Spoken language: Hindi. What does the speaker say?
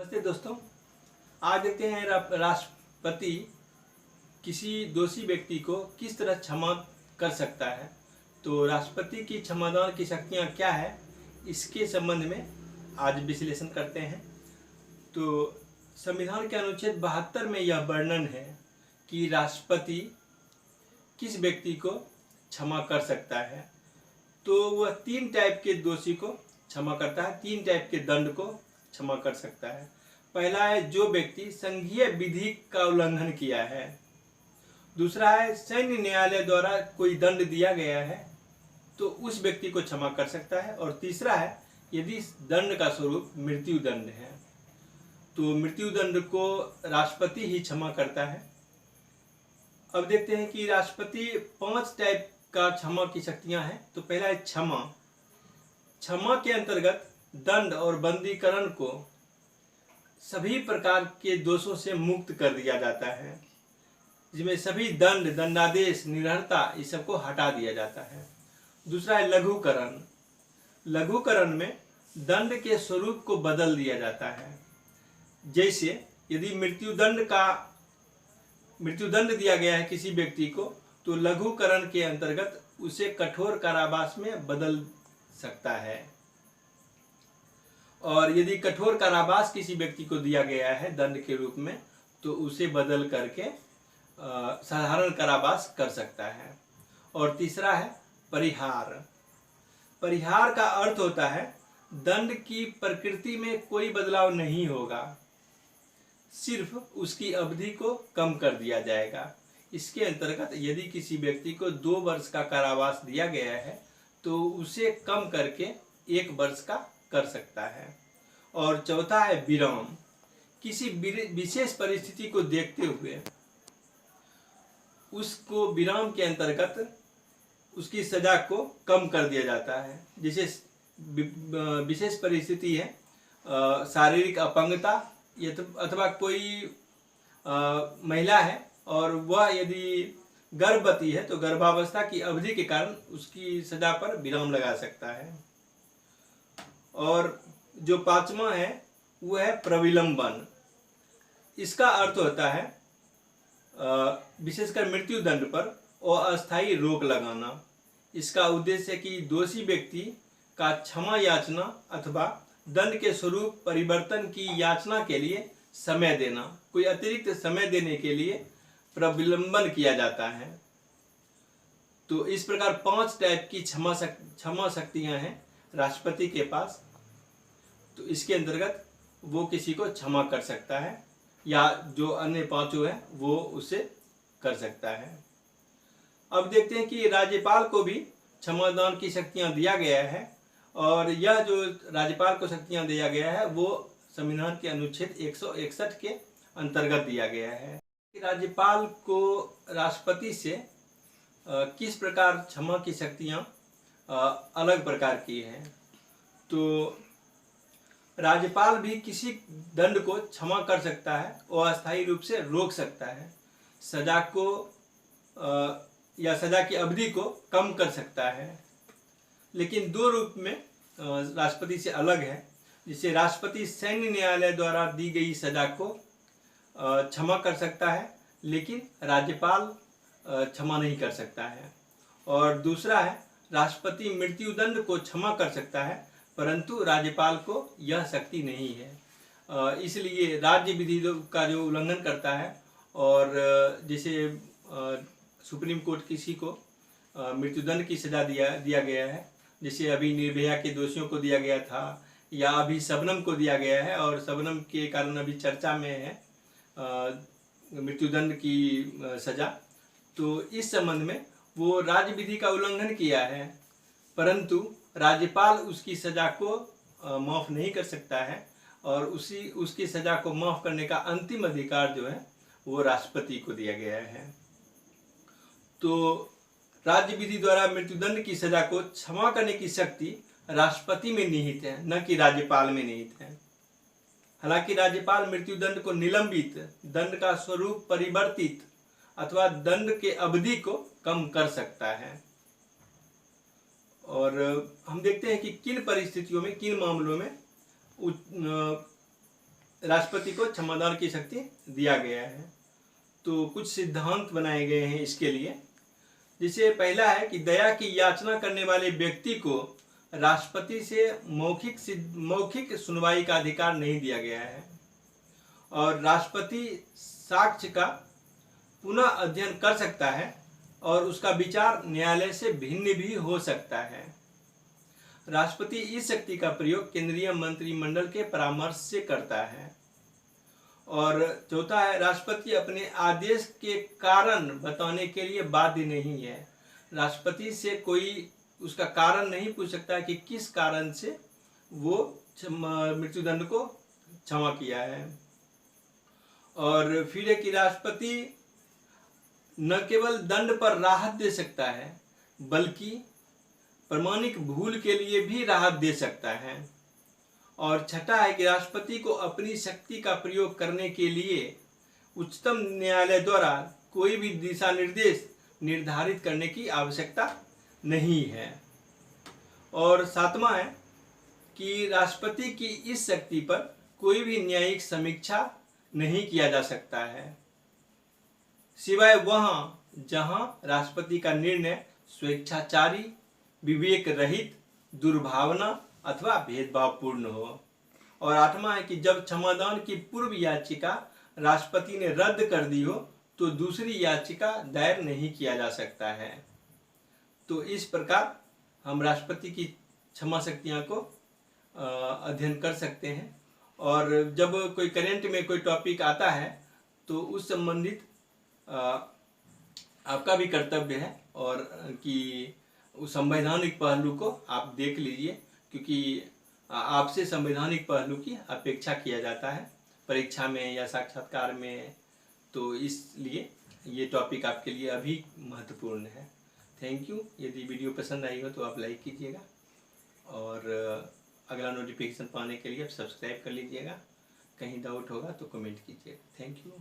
नमस्ते दोस्तों। आज देखते हैं राष्ट्रपति किसी दोषी व्यक्ति को किस तरह क्षमा कर सकता है। तो राष्ट्रपति की क्षमादान की शक्तियाँ क्या है, इसके संबंध में आज विश्लेषण करते हैं। तो संविधान के अनुच्छेद 72 में यह वर्णन है कि राष्ट्रपति किस व्यक्ति को क्षमा कर सकता है। तो वह 3 टाइप के दोषी को क्षमा करता है, 3 टाइप के दंड को क्षमा कर सकता है। पहला है जो व्यक्ति संघीय विधि का उल्लंघन किया है। दूसरा है सैन्य न्यायालय द्वारा कोई दंड दिया गया है तो उस व्यक्ति को क्षमा कर सकता है। और तीसरा है यदि दंड का स्वरूप मृत्यु दंड है तो मृत्यु दंड को राष्ट्रपति ही क्षमा करता है। अब देखते हैं कि राष्ट्रपति 5 टाइप का क्षमा की शक्तियां हैं। तो पहला है क्षमा। क्षमा के अंतर्गत दंड और बंदीकरण को सभी प्रकार के दोषों से मुक्त कर दिया जाता है, जिसमें सभी दंड, दंडादेश, निरहरता इस सबको हटा दिया जाता है। दूसरा है लघुकरण। लघुकरण में दंड के स्वरूप को बदल दिया जाता है। जैसे यदि मृत्युदंड दिया गया है किसी व्यक्ति को तो लघुकरण के अंतर्गत उसे कठोर कारावास में बदल सकता है। और यदि कठोर कारावास किसी व्यक्ति को दिया गया है दंड के रूप में तो उसे बदल करके साधारण कारावास कर सकता है। और तीसरा है परिहार। परिहार का अर्थ होता है दंड की प्रकृति में कोई बदलाव नहीं होगा, सिर्फ उसकी अवधि को कम कर दिया जाएगा। इसके अंतर्गत यदि किसी व्यक्ति को 2 वर्ष का कारावास दिया गया है तो उसे कम करके 1 वर्ष का कर सकता है। और चौथा है विराम। किसी विशेष परिस्थिति को देखते हुए उसको विराम के अंतर्गत उसकी सजा को कम कर दिया जाता है। जैसे विशेष परिस्थिति है शारीरिक अपंगता अथवा कोई महिला है और वह यदि गर्भवती है तो गर्भावस्था की अवधि के कारण उसकी सजा पर विराम लगा सकता है। और जो 5वां है वह है प्रविलंबन। इसका अर्थ होता है विशेषकर मृत्यु दंड पर अस्थायी रोक लगाना। इसका उद्देश्य है कि दोषी व्यक्ति का क्षमा याचना अथवा दंड के स्वरूप परिवर्तन की याचना के लिए समय देना, कोई अतिरिक्त समय देने के लिए प्रविलंबन किया जाता है। तो इस प्रकार 5 टाइप की क्षमा शक्तियां हैं राष्ट्रपति के पास। तो इसके अंतर्गत वो किसी को क्षमा कर सकता है या जो अन्य 5 है वो उसे कर सकता है। अब देखते हैं कि राज्यपाल को भी क्षमादान की शक्तियां दिया गया है। और यह जो राज्यपाल को शक्तियां दिया गया है वो संविधान के अनुच्छेद 161 के अंतर्गत दिया गया है। राज्यपाल को राष्ट्रपति से किस प्रकार क्षमा की शक्तियां अलग प्रकार की हैं। तो राज्यपाल भी किसी दंड को क्षमा कर सकता है और अस्थायी रूप से रोक सकता है, सजा को या सजा की अवधि को कम कर सकता है। लेकिन 2 रूप में राष्ट्रपति से अलग है। जिसे राष्ट्रपति सैन्य न्यायालय द्वारा दी गई सजा को क्षमा कर सकता है लेकिन राज्यपाल क्षमा नहीं कर सकता है। और दूसरा है राष्ट्रपति मृत्युदंड को क्षमा कर सकता है परंतु राज्यपाल को यह शक्ति नहीं है। इसलिए राज्य विधि का जो उल्लंघन करता है और जैसे सुप्रीम कोर्ट किसी को मृत्युदंड की सजा दिया गया है, जैसे अभी निर्भया के दोषियों को दिया गया था या अभी शबनम को दिया गया है और शबनम के कारण अभी चर्चा में है मृत्युदंड की सजा। तो इस संबंध में वो राज्य विधि का उल्लंघन किया है परंतु राज्यपाल उसकी सजा को माफ़ नहीं कर सकता है और उसकी सजा को माफ़ करने का अंतिम अधिकार जो है वो राष्ट्रपति को दिया गया है। तो राज्य विधि द्वारा मृत्युदंड की सजा को क्षमा करने की शक्ति राष्ट्रपति में निहित है, न कि राज्यपाल में निहित है। हालांकि राज्यपाल मृत्युदंड को निलंबित, दंड का स्वरूप परिवर्तित अथवा दंड के अवधि को कम कर सकता है। और हम देखते हैं कि किन परिस्थितियों में, किन मामलों में राष्ट्रपति को क्षमादान की शक्ति दिया गया है। तो कुछ सिद्धांत बनाए गए हैं इसके लिए। जिसे पहला है कि दया की याचना करने वाले व्यक्ति को राष्ट्रपति से मौखिक सुनवाई का अधिकार नहीं दिया गया है, और राष्ट्रपति साक्ष्य का पुनः अध्ययन कर सकता है और उसका विचार न्यायालय से भिन्न भी हो सकता है। राष्ट्रपति इस शक्ति का प्रयोग केंद्रीय मंत्रिमंडल के परामर्श से करता है। और चौथा है, राष्ट्रपति अपने आदेश के कारण बताने के लिए बाध्य नहीं है। राष्ट्रपति से कोई उसका कारण नहीं पूछ सकता कि किस कारण से वो मृत्युदंड को क्षमा किया है। और फिर है कि राष्ट्रपति न केवल दंड पर राहत दे सकता है बल्कि प्रमाणिक भूल के लिए भी राहत दे सकता है। और छठा है कि राष्ट्रपति को अपनी शक्ति का प्रयोग करने के लिए उच्चतम न्यायालय द्वारा कोई भी दिशा निर्देश निर्धारित करने की आवश्यकता नहीं है। और सातवां है कि राष्ट्रपति की इस शक्ति पर कोई भी न्यायिक समीक्षा नहीं किया जा सकता है, सिवाय वहां जहां राष्ट्रपति का निर्णय स्वेच्छाचारी, विवेक रहित, दुर्भावना अथवा भेदभावपूर्ण हो। और आठवां है कि जब क्षमादान की पूर्व याचिका राष्ट्रपति ने रद्द कर दी हो तो दूसरी याचिका दायर नहीं किया जा सकता है। तो इस प्रकार हम राष्ट्रपति की क्षमा शक्तियां को अध्ययन कर सकते हैं। और जब कोई करेंट में कोई टॉपिक आता है तो उस संबंधित आपका भी कर्तव्य है और कि उस संवैधानिक पहलू को आप देख लीजिए, क्योंकि आपसे संवैधानिक पहलू की अपेक्षा किया जाता है परीक्षा में या साक्षात्कार में। तो इसलिए ये टॉपिक आपके लिए अभी महत्वपूर्ण है। Thank you. यदि वीडियो पसंद आई हो तो आप लाइक कीजिएगा और अगला नोटिफिकेशन पाने के लिए आप सब्सक्राइब कर लीजिएगा। कहीं डाउट होगा तो कमेंट कीजिएगा। Thank you.